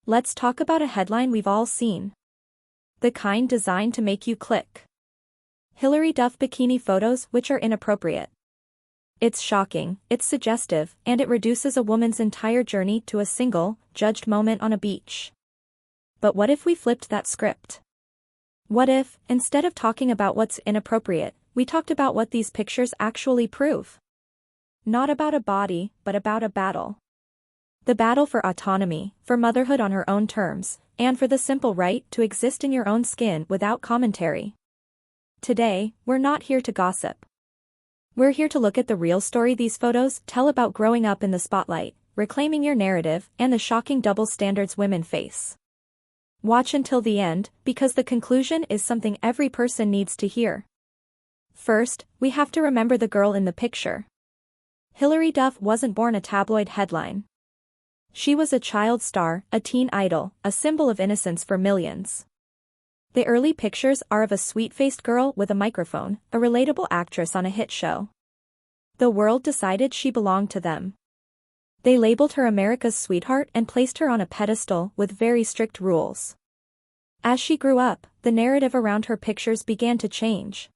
Let's talk about a headline we've all seen. The kind designed to make you click. Hilary Duff bikini photos which are inappropriate. It's shocking, it's suggestive, and it reduces a woman's entire journey to a single, judged moment on a beach. But what if we flipped that script? What if, instead of talking about what's inappropriate, we talked about what these pictures actually prove? Not about a body, but about a battle. The battle for autonomy, for motherhood on her own terms, and for the simple right to exist in your own skin without commentary. Today, we're not here to gossip. We're here to look at the real story these photos tell about growing up in the spotlight, reclaiming your narrative, and the shocking double standards women face. Watch until the end, because the conclusion is something every person needs to hear. First, we have to remember the girl in the picture. Hilary Duff wasn't born a tabloid headline. She was a child star, a teen idol, a symbol of innocence for millions. The early pictures are of a sweet-faced girl with a microphone, a relatable actress on a hit show. The world decided she belonged to them. They labeled her America's sweetheart and placed her on a pedestal with very strict rules. As she grew up, the narrative around her pictures began to change.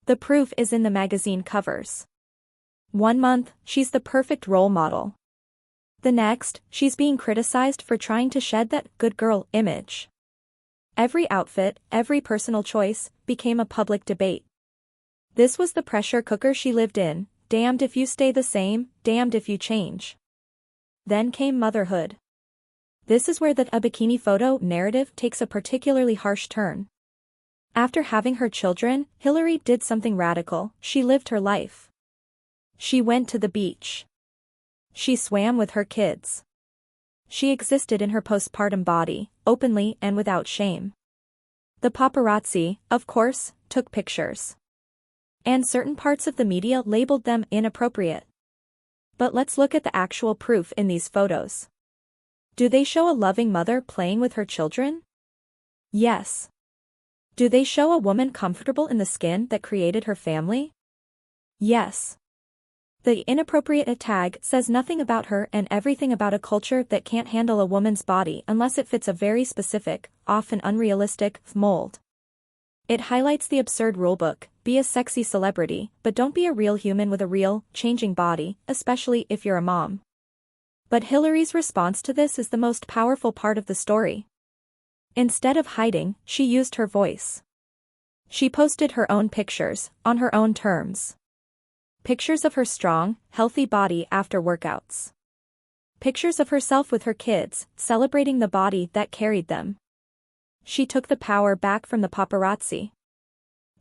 The proof is in the magazine covers. One month, she's the perfect role model. The next, she's being criticized for trying to shed that good girl image. Every outfit, every personal choice, became a public debate. This was the pressure cooker she lived in, damned if you stay the same, damned if you change. Then came motherhood. This is where the a bikini photo narrative takes a particularly harsh turn. After having her children, Hilary did something radical. She lived her life. She went to the beach. She swam with her kids. She existed in her postpartum body, openly and without shame. The paparazzi, of course, took pictures. And certain parts of the media labeled them inappropriate. But let's look at the actual proof in these photos. Do they show a loving mother playing with her children? Yes. Do they show a woman comfortable in the skin that created her family? Yes. The inappropriate tag says nothing about her and everything about a culture that can't handle a woman's body unless it fits a very specific, often unrealistic, mold. It highlights the absurd rulebook: be a sexy celebrity, but don't be a real human with a real, changing body, especially if you're a mom. But Hilary's response to this is the most powerful part of the story. Instead of hiding, she used her voice. She posted her own pictures, on her own terms. Pictures of her strong, healthy body after workouts. Pictures of herself with her kids, celebrating the body that carried them. She took the power back from the paparazzi.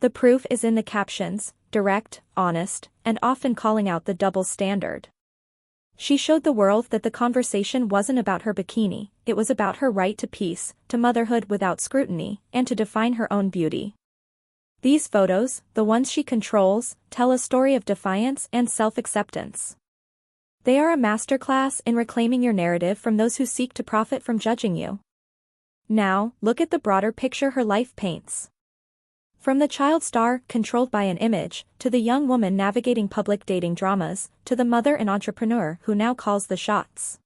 The proof is in the captions, direct, honest, and often calling out the double standard. She showed the world that the conversation wasn't about her bikini, it was about her right to peace, to motherhood without scrutiny, and to define her own beauty. These photos, the ones she controls, tell a story of defiance and self-acceptance. They are a masterclass in reclaiming your narrative from those who seek to profit from judging you. Now, look at the broader picture her life paints. From the child star, controlled by an image, to the young woman navigating public dating dramas, to the mother and entrepreneur who now calls the shots.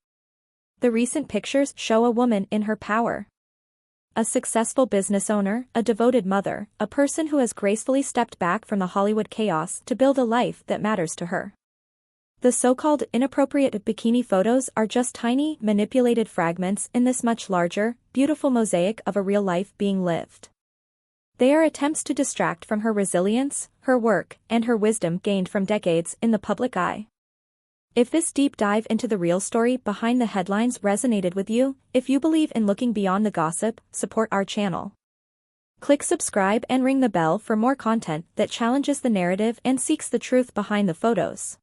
The recent pictures show a woman in her power. A successful business owner, a devoted mother, a person who has gracefully stepped back from the Hollywood chaos to build a life that matters to her. The so-called inappropriate bikini photos are just tiny, manipulated fragments in this much larger, beautiful mosaic of a real life being lived. They are attempts to distract from her resilience, her work, and her wisdom gained from decades in the public eye. If this deep dive into the real story behind the headlines resonated with you, if you believe in looking beyond the gossip, support our channel. Click subscribe and ring the bell for more content that challenges the narrative and seeks the truth behind the photos.